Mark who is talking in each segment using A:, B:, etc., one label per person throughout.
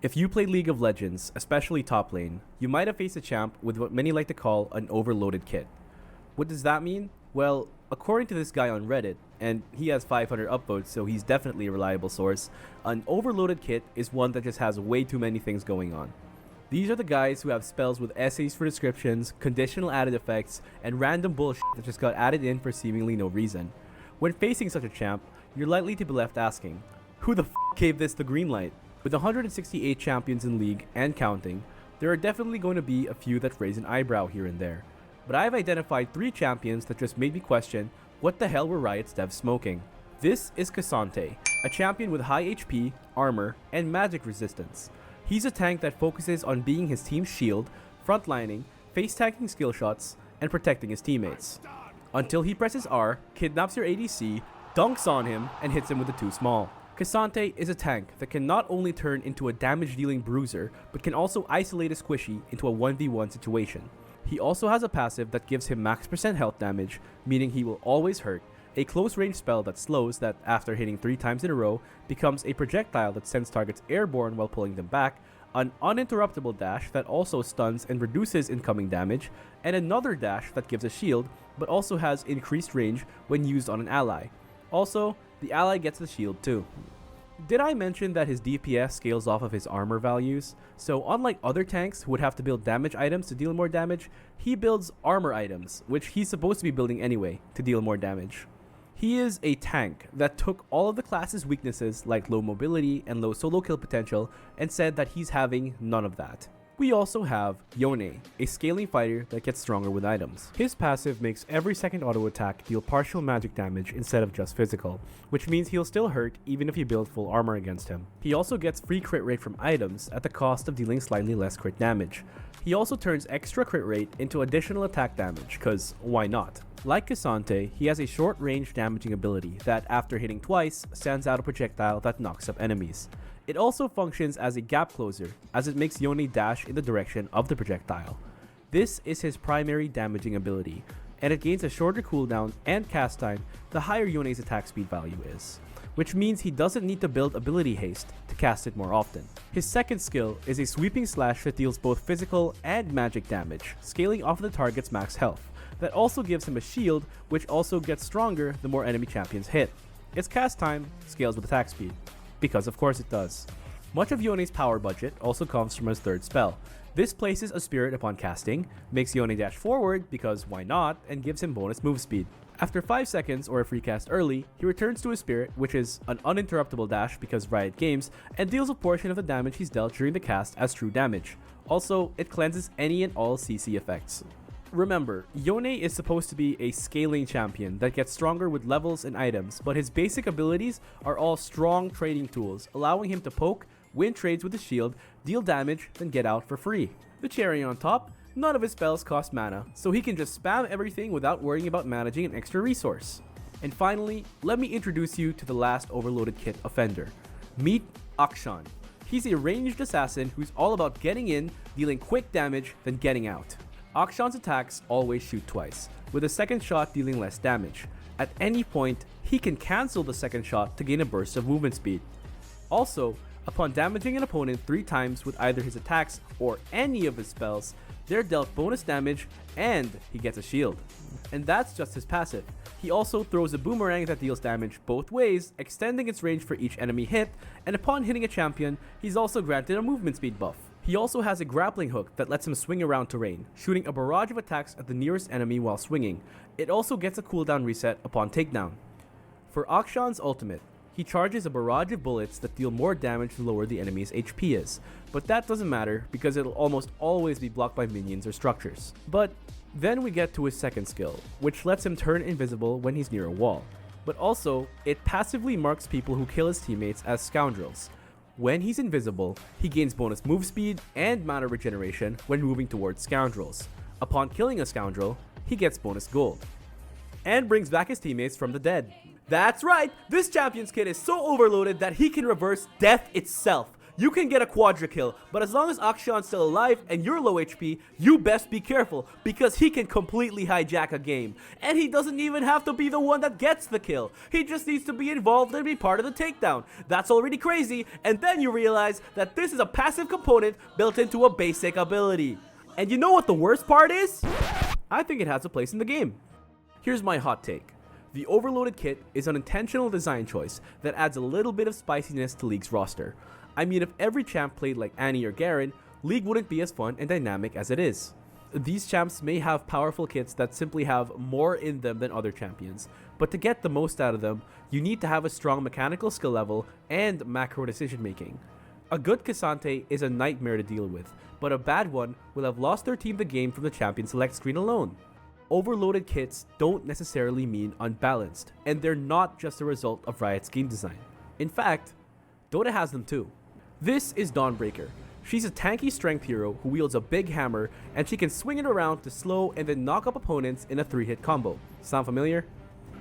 A: If you play League of Legends, especially top lane, you might have faced a champ with what many like to call an overloaded kit. What does that mean? Well, according to this guy on Reddit, and he has 500 upvotes, so he's definitely a reliable source, an overloaded kit is one that just has way too many things going on. These are the guys who have spells with essays for descriptions, conditional added effects, and random bullshit that just got added in for seemingly no reason. When facing such a champ, you're likely to be left asking, who the f gave this the green light? With 168 champions in League and counting, there are definitely going to be a few that raise an eyebrow here and there. But I've identified 3 champions that just made me question what the hell were Riot's devs smoking. This is Cassante, a champion with high HP, armor, and magic resistance. He's a tank that focuses on being his team's shield, frontlining, face tanking skill shots, and protecting his teammates. Until he presses R, kidnaps your ADC, dunks on him, and hits him with the too small. Cassante is a tank that can not only turn into a damage-dealing bruiser, but can also isolate a squishy into a 1v1 situation. He also has a passive that gives him max % health damage, meaning he will always hurt, a close-range spell that slows that, after hitting 3 times in a row, becomes a projectile that sends targets airborne while pulling them back, an uninterruptible dash that also stuns and reduces incoming damage, and another dash that gives a shield, but also has increased range when used on an ally. Also, the ally gets the shield too. Did I mention that his DPS scales off of his armor values? So unlike other tanks who would have to build damage items to deal more damage, he builds armor items, which he's supposed to be building anyway to deal more damage. He is a tank that took all of the class's weaknesses like low mobility and low solo kill potential and said that he's having none of that. We also have Yone, a scaling fighter that gets stronger with items. His passive makes every second auto attack deal partial magic damage instead of just physical, which means he'll still hurt even if you build full armor against him. He also gets free crit rate from items at the cost of dealing slightly less crit damage. He also turns extra crit rate into additional attack damage, cause why not? Like Cassante, he has a short range damaging ability that, after hitting twice, sends out a projectile that knocks up enemies. It also functions as a gap closer, as it makes Yone dash in the direction of the projectile. This is his primary damaging ability, and it gains a shorter cooldown and cast time the higher Yone's attack speed value is, which means he doesn't need to build ability haste to cast it more often. His second skill is a sweeping slash that deals both physical and magic damage, scaling off of the target's max health. That also gives him a shield, which also gets stronger the more enemy champions hit. Its cast time scales with attack speed, because of course it does. Much of Yone's power budget also comes from his third spell. This places a spirit upon casting, makes Yone dash forward because why not, and gives him bonus move speed. After 5 seconds or a free cast early, he returns to his spirit, which is an uninterruptible dash because Riot Games, and deals a portion of the damage he's dealt during the cast as true damage. Also, it cleanses any and all CC effects. Remember, Yone is supposed to be a scaling champion that gets stronger with levels and items, but his basic abilities are all strong trading tools, allowing him to poke, win trades with his shield, deal damage, then get out for free. The cherry on top, none of his spells cost mana, so he can just spam everything without worrying about managing an extra resource. And finally, let me introduce you to the last overloaded kit offender. Meet Akshan. He's a ranged assassin who's all about getting in, dealing quick damage, then getting out. Akshan's attacks always shoot twice, with a second shot dealing less damage. At any point, he can cancel the second shot to gain a burst of movement speed. Also, upon damaging an opponent 3 times with either his attacks or any of his spells, they're dealt bonus damage and he gets a shield. And that's just his passive. He also throws a boomerang that deals damage both ways, extending its range for each enemy hit, and upon hitting a champion, he's also granted a movement speed buff. He also has a grappling hook that lets him swing around terrain, shooting a barrage of attacks at the nearest enemy while swinging. It also gets a cooldown reset upon takedown. For Akshan's ultimate, he charges a barrage of bullets that deal more damage the lower the enemy's HP is, but that doesn't matter because it'll almost always be blocked by minions or structures. But then we get to his second skill, which lets him turn invisible when he's near a wall. But also, it passively marks people who kill his teammates as scoundrels. When he's invisible, he gains bonus move speed and mana regeneration when moving towards scoundrels. Upon killing a scoundrel, he gets bonus gold. And brings back his teammates from the dead. That's right, this champion's kit is so overloaded that he can reverse death itself. you can get a quadra kill, but as long as Akshan's still alive and you're low HP, you best be careful because he can completely hijack a game. And he doesn't even have to be the one that gets the kill. He just needs to be involved and be part of the takedown. That's already crazy, and then you realize that this is a passive component built into a basic ability. And you know what the worst part is? I think it has a place in the game. Here's my hot take. The overloaded kit is an intentional design choice that adds a little bit of spiciness to League's roster. I mean, if every champ played like Annie or Garen, League wouldn't be as fun and dynamic as it is. These champs may have powerful kits that simply have more in them than other champions, but to get the most out of them, you need to have a strong mechanical skill level and macro decision making. A good Cassante is a nightmare to deal with, but a bad one will have lost their team the game from the champion select screen alone. Overloaded kits don't necessarily mean unbalanced, and they're not just a result of Riot's game design. In fact, Dota has them too. This is Dawnbreaker. She's a tanky strength hero who wields a big hammer, and she can swing it around to slow and then knock up opponents in a 3-hit combo. Sound familiar?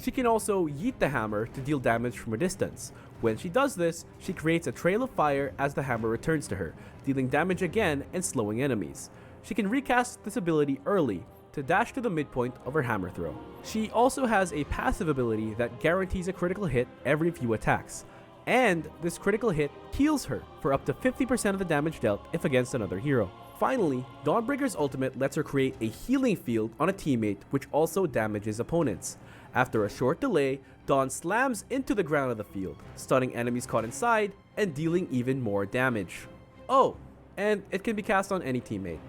A: She can also yeet the hammer to deal damage from a distance. When she does this, she creates a trail of fire as the hammer returns to her, dealing damage again and slowing enemies. She can recast this ability early, to dash to the midpoint of her hammer throw. She also has a passive ability that guarantees a critical hit every few attacks, and this critical hit heals her for up to 50% of the damage dealt if against another hero. Finally, Dawnbreaker's ultimate lets her create a healing field on a teammate which also damages opponents. After a short delay, Dawn slams into the ground of the field, stunning enemies caught inside and dealing even more damage. Oh, and it can be cast on any teammate,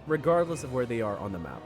A: regardless of where they are on the map.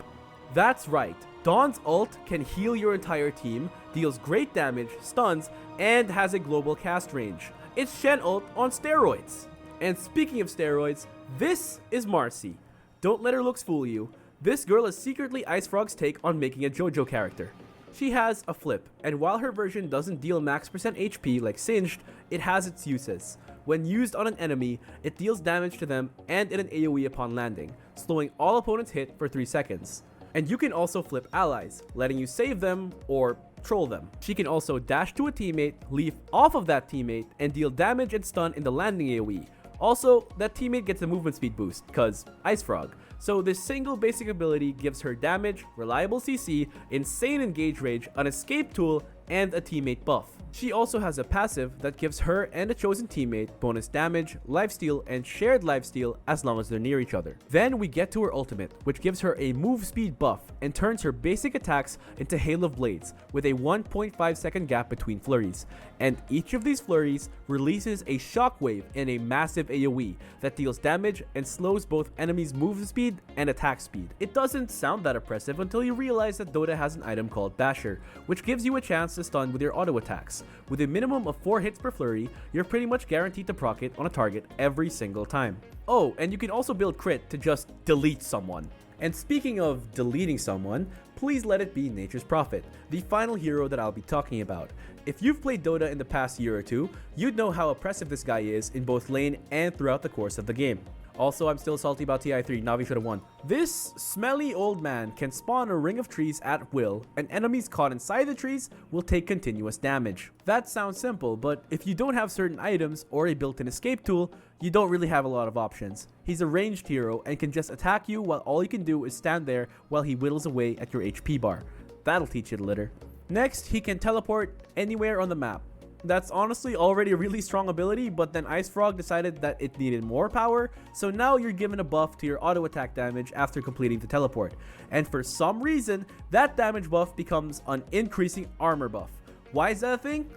A: That's right, Dawn's ult can heal your entire team, deals great damage, stuns, and has a global cast range. It's Shen ult on steroids. And speaking of steroids, this is Marci. Don't let her looks fool you. This girl is secretly IceFrog's take on making a JoJo character. She has a flip, and while her version doesn't deal max percent HP like Singed, it has its uses. When used on an enemy, it deals damage to them and in an AoE upon landing, slowing all opponents hit for 3 seconds. And you can also flip allies, letting you save them or troll them. She can also dash to a teammate, leap off of that teammate, and deal damage and stun in the landing AoE. Also, that teammate gets a movement speed boost, cause IceFrog. So this single basic ability gives her damage, reliable CC, insane engage range, an escape tool, and a teammate buff. She also has a passive that gives her and a chosen teammate bonus damage, lifesteal, and shared lifesteal as long as they're near each other. Then we get to her ultimate, which gives her a move speed buff and turns her basic attacks into Hail of Blades with a 1.5 second gap between flurries. And each of these flurries releases a shockwave and a massive AoE that deals damage and slows both enemies' move speed and attack speed. It doesn't sound that impressive until you realize that Dota has an item called Basher, which gives you a chance to stun with your auto attacks. With a minimum of 4 hits per flurry, you're pretty much guaranteed to proc it on a target every single time. Oh, and you can also build crit to just delete someone. And speaking of deleting someone, please let it be Nature's Prophet, the final hero that I'll be talking about. If you've played Dota in the past year or two, you'd know how oppressive this guy is in both lane and throughout the course of the game. Also, I'm still salty about TI3, Navi should have won. This smelly old man can spawn a ring of trees at will, and enemies caught inside the trees will take continuous damage. That sounds simple, but if you don't have certain items or a built-in escape tool, you don't really have a lot of options. He's a ranged hero and can just attack you while all you can do is stand there while he whittles away at your HP bar. That'll teach you to litter. Next, he can teleport anywhere on the map. That's honestly already a really strong ability, but then IceFrog decided that it needed more power, so now you're given a buff to your auto attack damage after completing the teleport. And for some reason, that damage buff becomes an increasing armor buff. Why is that a thing?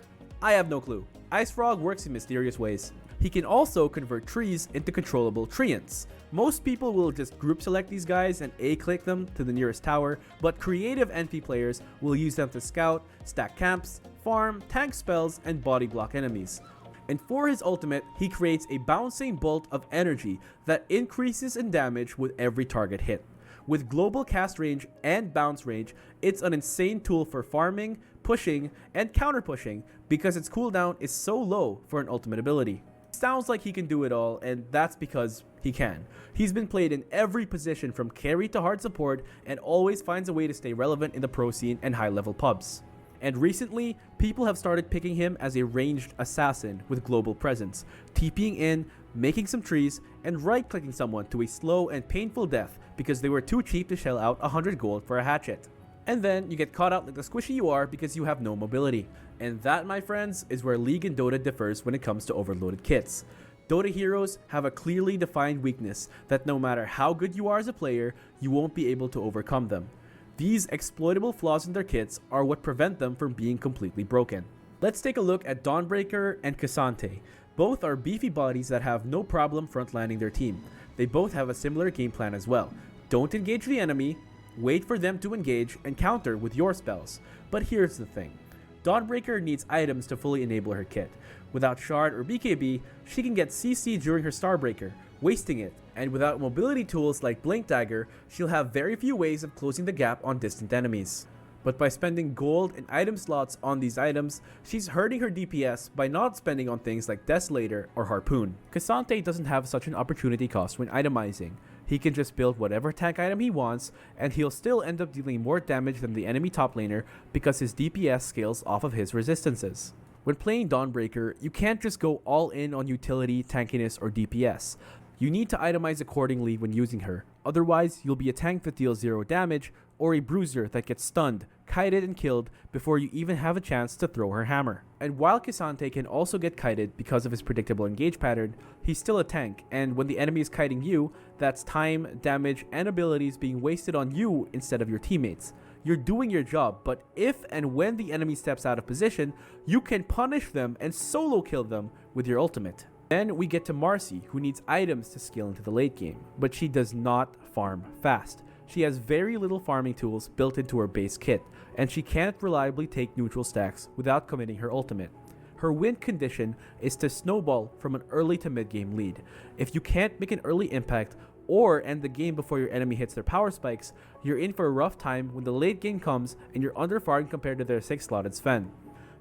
A: I have no clue. IceFrog works in mysterious ways. He can also convert trees into controllable treants. Most people will just group select these guys and A-click them to the nearest tower, but creative NP players will use them to scout, stack camps, farm, tank spells, and body block enemies. And for his ultimate, he creates a bouncing bolt of energy that increases in damage with every target hit. With global cast range and bounce range, it's an insane tool for farming, pushing, and counter pushing because its cooldown is so low for an ultimate ability. Sounds like he can do it all, and that's because he can. He's been played in every position from carry to hard support and always finds a way to stay relevant in the pro scene and high level pubs. And recently, people have started picking him as a ranged assassin with global presence, TPing in, making some trees, and right-clicking someone to a slow and painful death because they were too cheap to shell out 100 gold for a hatchet. And then you get caught out like the squishy you are because you have no mobility. And that, my friends, is where League and Dota differs when it comes to overloaded kits. Dota heroes have a clearly defined weakness that no matter how good you are as a player, you won't be able to overcome them. These exploitable flaws in their kits are what prevent them from being completely broken. Let's take a look at Dawnbreaker and Cassante. Both are beefy bodies that have no problem frontlining their team. They both have a similar game plan as well. Don't engage the enemy, wait for them to engage, and counter with your spells. But here's the thing. Dawnbreaker needs items to fully enable her kit. Without Shard or BKB, she can get CC during her Starbreaker, wasting it, and without mobility tools like Blink Dagger, she'll have very few ways of closing the gap on distant enemies. But by spending gold and item slots on these items, she's hurting her DPS by not spending on things like Desolator or Harpoon. Cassante doesn't have such an opportunity cost when itemizing. He can just build whatever tank item he wants, and he'll still end up dealing more damage than the enemy top laner because his DPS scales off of his resistances. When playing Dawnbreaker, you can't just go all in on utility, tankiness, or DPS. You need to itemize accordingly when using her, otherwise you'll be a tank that deals 0 damage, or a bruiser that gets stunned, kited, and killed before you even have a chance to throw her hammer. And while Cassante can also get kited because of his predictable engage pattern, he's still a tank, and when the enemy is kiting you, that's time, damage, and abilities being wasted on you instead of your teammates. You're doing your job, but if and when the enemy steps out of position, you can punish them and solo kill them with your ultimate. Then we get to Marci, who needs items to scale into the late game, but she does not farm fast. She has very little farming tools built into her base kit, and she can't reliably take neutral stacks without committing her ultimate. Her win condition is to snowball from an early to mid game lead. If you can't make an early impact or end the game before your enemy hits their power spikes, you're in for a rough time when the late game comes and you're underfarmed compared to their 6-slotted Sven.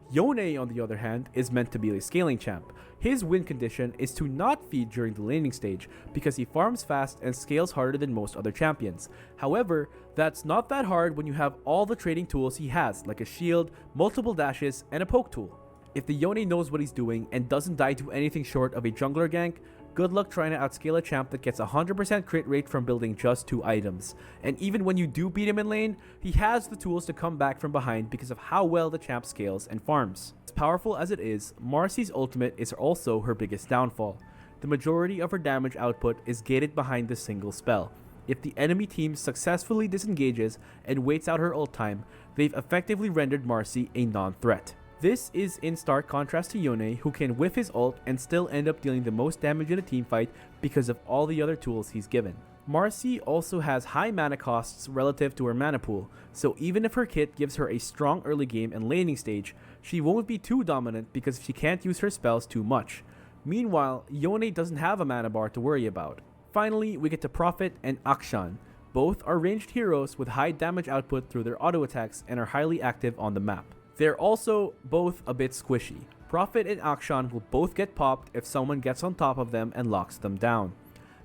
A: Yone, on the other hand, is meant to be a scaling champ. His win condition is to not feed during the laning stage because he farms fast and scales harder than most other champions. However, that's not that hard when you have all the trading tools he has, like a shield, multiple dashes, and a poke tool. If the Yone knows what he's doing and doesn't die to anything short of a jungler gank, good luck trying to outscale a champ that gets 100% crit rate from building just 2 items. And even when you do beat him in lane, he has the tools to come back from behind because of how well the champ scales and farms. As powerful as it is, Marci's ultimate is also her biggest downfall. The majority of her damage output is gated behind this single spell. If the enemy team successfully disengages and waits out her ult time, they've effectively rendered Marci a non-threat. This is in stark contrast to Yone, who can whiff his ult and still end up dealing the most damage in a teamfight because of all the other tools he's given. Marci also has high mana costs relative to her mana pool, so even if her kit gives her a strong early game and laning stage, she won't be too dominant because she can't use her spells too much. Meanwhile, Yone doesn't have a mana bar to worry about. Finally, we get to Prophet and Akshan. Both are ranged heroes with high damage output through their auto attacks and are highly active on the map. They're also both a bit squishy. Prophet and Akshan will both get popped if someone gets on top of them and locks them down.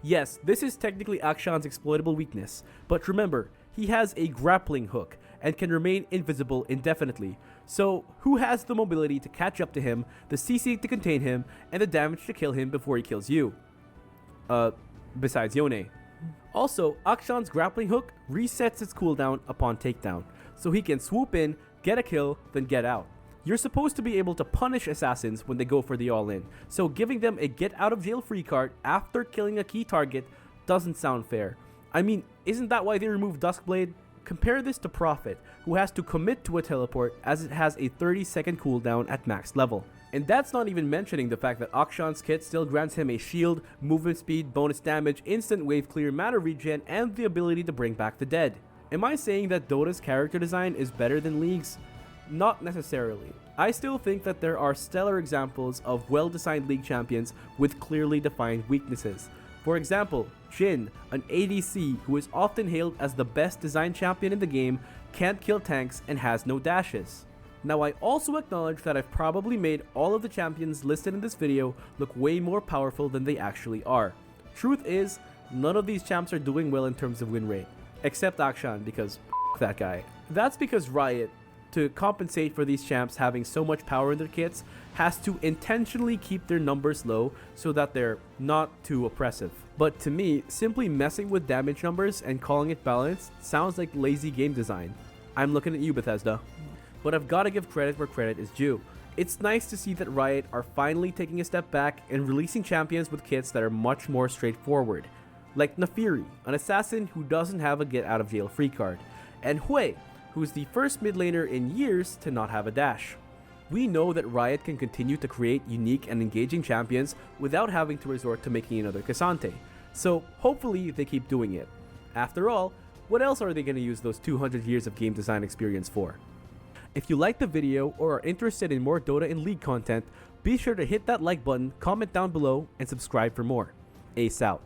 A: Yes, this is technically Akshan's exploitable weakness, but remember, he has a grappling hook and can remain invisible indefinitely. So who has the mobility to catch up to him, the CC to contain him, and the damage to kill him before he kills you? Besides Yone. Also, Akshan's grappling hook resets its cooldown upon takedown, so he can swoop in, get a kill, then get out. You're supposed to be able to punish assassins when they go for the all-in, so giving them a get-out-of-jail-free card after killing a key target doesn't sound fair. I mean, isn't that why they removed Duskblade? Compare this to Prophet, who has to commit to a teleport as it has a 30-second cooldown at max level. And that's not even mentioning the fact that Akshan's kit still grants him a shield, movement speed, bonus damage, instant wave clear, mana regen, and the ability to bring back the dead. Am I saying that Dota's character design is better than League's? Not necessarily. I still think that there are stellar examples of well-designed League champions with clearly defined weaknesses. For example, Jhin, an ADC who is often hailed as the best designed champion in the game, can't kill tanks and has no dashes. Now, I also acknowledge that I've probably made all of the champions listed in this video look way more powerful than they actually are. Truth is, none of these champs are doing well in terms of win rate. Except Akshan, because that guy. That's because Riot, to compensate for these champs having so much power in their kits, has to intentionally keep their numbers low so that they're not too oppressive. But to me, simply messing with damage numbers and calling it balanced sounds like lazy game design. I'm looking at you, Bethesda. But I've gotta give credit where credit is due. It's nice to see that Riot are finally taking a step back and releasing champions with kits that are much more straightforward. Like Naafiri, an assassin who doesn't have a get out of jail free card, and Hui, who's the first mid laner in years to not have a dash. We know that Riot can continue to create unique and engaging champions without having to resort to making another Cassante, so hopefully they keep doing it. After all, what else are they going to use those 200 years of game design experience for? If you liked the video or are interested in more Dota and League content, be sure to hit that like button, comment down below, and subscribe for more. Ace out.